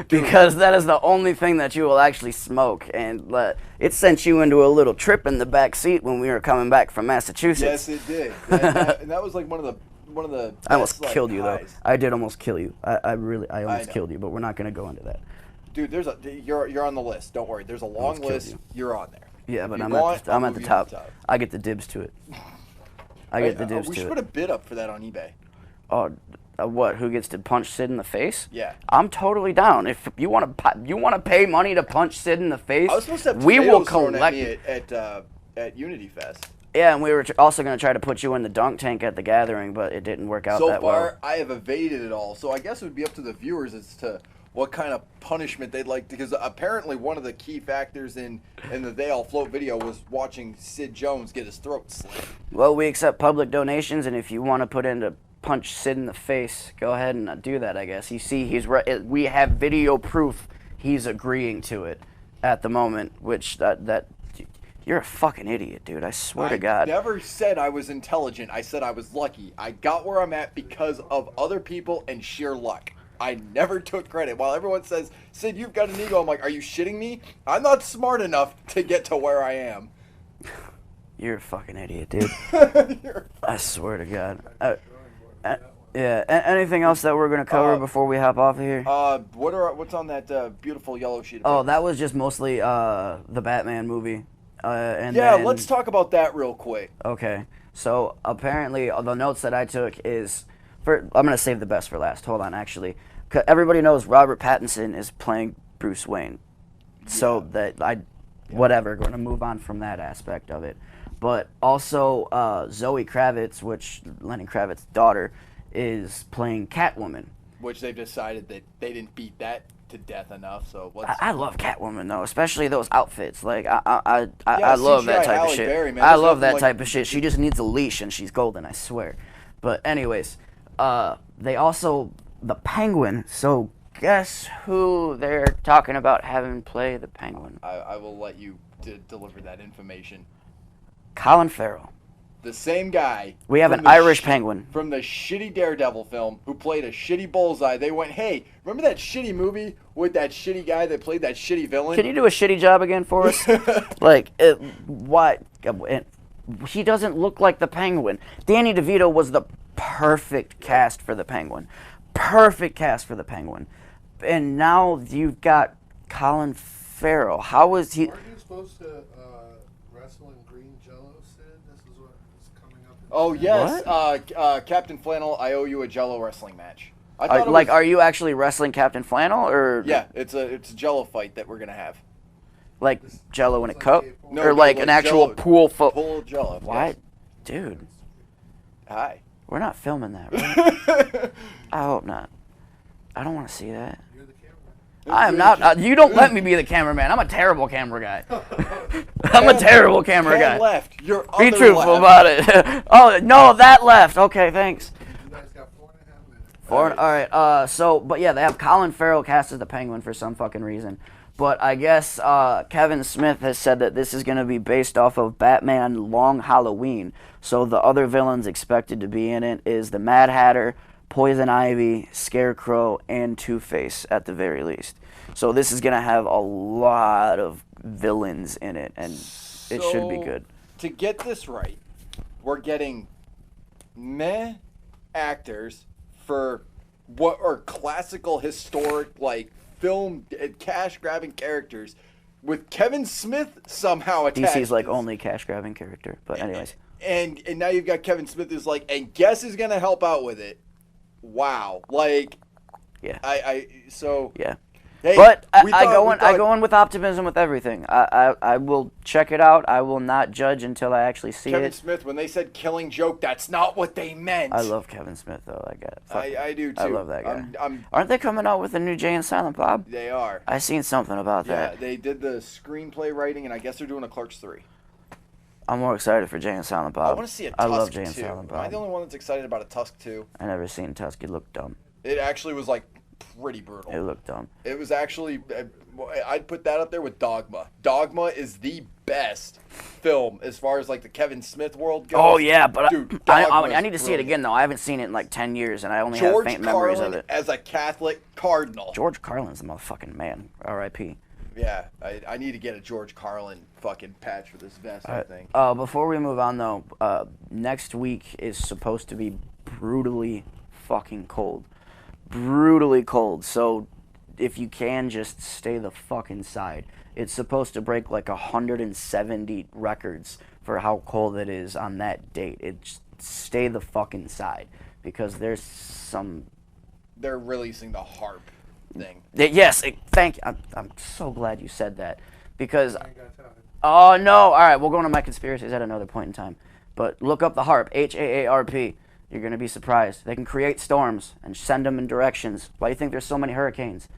because that is the only thing that you will actually smoke, and it sent you into a little trip in the back seat when we were coming back from Massachusetts. Yes, it did. And that was like one of the. I almost best, killed you though. highs. I did almost kill you. I almost know. killed you, but we're not gonna go into that. Dude, you're on the list. Don't worry. There's a long killed list. you. You're on there. Yeah, If but you I'm want, at I'll the move you top. to the top. I get the dibs to it. I get the dibs We to should it. put a bid up for that on eBay. Oh, what? Who gets to punch Sid in the face? Yeah. I'm totally down. If you want to pay money to punch Sid in the face, I was supposed to have we will tomatoes thrown collect. at me at Unity Fest. Yeah, and we were also going to try to put you in the dunk tank at the gathering, but it didn't work out So that far, well. I have evaded it all. So I guess it would be up to the viewers as to what kind of punishment they'd like. Because apparently one of the key factors in the They All Float video was watching Sid Jones get his throat slit. Well, we accept public donations, and if you want to put in to punch Sid in the face, go ahead and do that, I guess. You see, we have video proof he's agreeing to it at the moment, which that you're a fucking idiot, dude. I swear to God. I never said I was intelligent. I said I was lucky. I got where I'm at because of other people and sheer luck. I never took credit. While everyone says, Sid, you've got an ego, I'm like, are you shitting me? I'm not smart enough to get to where I am. You're a fucking idiot, dude. I swear to God. Yeah. Anything else that we're gonna cover before we hop off of here? What's on that beautiful yellow sheet of paper? Oh, that was just mostly the Batman movie. And yeah, then, let's talk about that real quick. Okay. So apparently, the notes that I took is I'm gonna save the best for last. Hold on, actually, 'cause everybody knows Robert Pattinson is playing Bruce Wayne, so that whatever, going to move on from that aspect of it. But also, Zoe Kravitz, which Lenny Kravitz's daughter, is playing Catwoman. Which they've decided that they didn't beat that to death enough. So I love Catwoman though, especially those outfits. Like I love that CGI type Halle of shit. Berry, man. I There's love nothing that like- type of shit. She just needs a leash and she's golden, I swear. But anyways, they also the Penguin. So guess who they're talking about having play the Penguin? I will let you deliver that information. Colin Farrell. The same guy. We have from an the Irish Penguin. From the shitty Daredevil film who played a shitty Bullseye. They went, hey, remember that shitty movie with that shitty guy that played that shitty villain? Can you do a shitty job again for us? Like, why? He doesn't look like the Penguin. Danny DeVito was the perfect cast for the Penguin. Perfect cast for the Penguin. And now you've got Colin Farrell. How is he? Aren't you supposed to wrestle in green Jello, Sid? This is what is coming up. Oh, yes. Captain Flannel, I owe you a Jello wrestling match. I thought Are you actually wrestling Captain Flannel, or Yeah, it's a Jello fight that we're going to have. like Jello in a It's like cup, a- No, or no, like like an actual Jell-O. pool full? Full Jello. What, yes. dude? Hi. We're not filming that, right? I hope not. I don't want to see that. You're the cameraman. I am not. You don't let me be the cameraman. I'm a terrible camera guy. I'm a terrible camera guy. Left. You're Be other truthful left. about it. Oh, no, that left. Okay, thanks. You guys got 4.5 minutes. All right. But yeah, they have Colin Farrell cast as the Penguin for some fucking reason. But I guess Kevin Smith has said that this is going to be based off of Batman Long Halloween. So the other villains expected to be in it is the Mad Hatter, Poison Ivy, Scarecrow, and Two-Face at the very least. So this is going to have a lot of villains in it, and it should be good. To get this right, we're getting meh actors for what are classical, historic, like, film cash-grabbing characters with Kevin Smith somehow attached. DC's like only cash-grabbing character, but anyways. And now you've got Kevin Smith who's like, and guess who's going to help out with it? Wow. Like, yeah. Yeah. Hey, but I go in with optimism with everything. I will check it out. I will not judge until I actually see Kevin it. Smith, when they said Killing Joke, that's not what they meant. I love Kevin Smith though. I do too. I love that guy. Aren't they coming out with a new Jay and Silent Bob? They are. I seen something about that. Yeah, they did the screenplay writing, and I guess they're doing a Clerks 3. I'm more excited for Jay and Silent Bob. I want to see a Tusk I love Jay and 2. Silent Am I Bob. the only one that's excited about a Tusk 2? I never seen Tusk. It looked dumb. It actually was like pretty brutal. It looked dumb. It was actually, I'd put that up there with Dogma. Dogma is the best film as far as like the Kevin Smith world goes. Oh yeah, but Dude, I need to see it again though. I haven't seen it in like 10 years, and I only have faint memories of it. As a Catholic cardinal. George Carlin's the motherfucking man. R.I.P. Yeah, I need to get a George Carlin fucking patch for this vest, I think. Before we move on though, next week is supposed to be brutally fucking cold. Brutally cold. So if you can, just stay the fuck inside. It's supposed to break like 170 records for how cold it is on that date. Stay the fuck inside because there's some. They're releasing the harp thing. Yes, thank you. I'm so glad you said that because. Oh no! All right, we'll go into my conspiracies at another point in time. But look up the harp, HAARP. You're gonna be surprised. They can create storms and send them in directions. Why do you think there's so many hurricanes?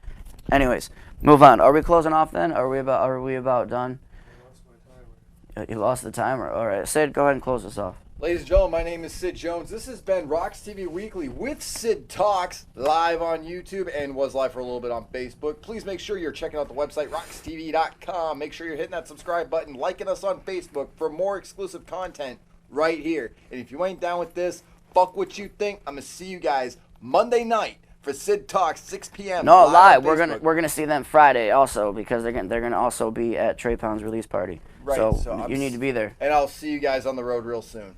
Anyways, move on. Are we closing off then? Are we about done? I lost my timer. You lost the timer. All right, Sid, go ahead and close us off. Ladies and gentlemen, my name is Sid Jones. This has been RoX-TV Weekly with Sid Talks, live on YouTube and was live for a little bit on Facebook. Please make sure you're checking out the website, roxtv.com. Make sure you're hitting that subscribe button, liking us on Facebook for more exclusive content right here. And if you ain't down with this, fuck what you think. I'm going to see you guys Monday night for Sid Talks, 6 p.m. No, live. on We're gonna see them Friday also because they're gonna also be at Trey Pound's release party. Right, So you need to be there. And I'll see you guys on the road real soon.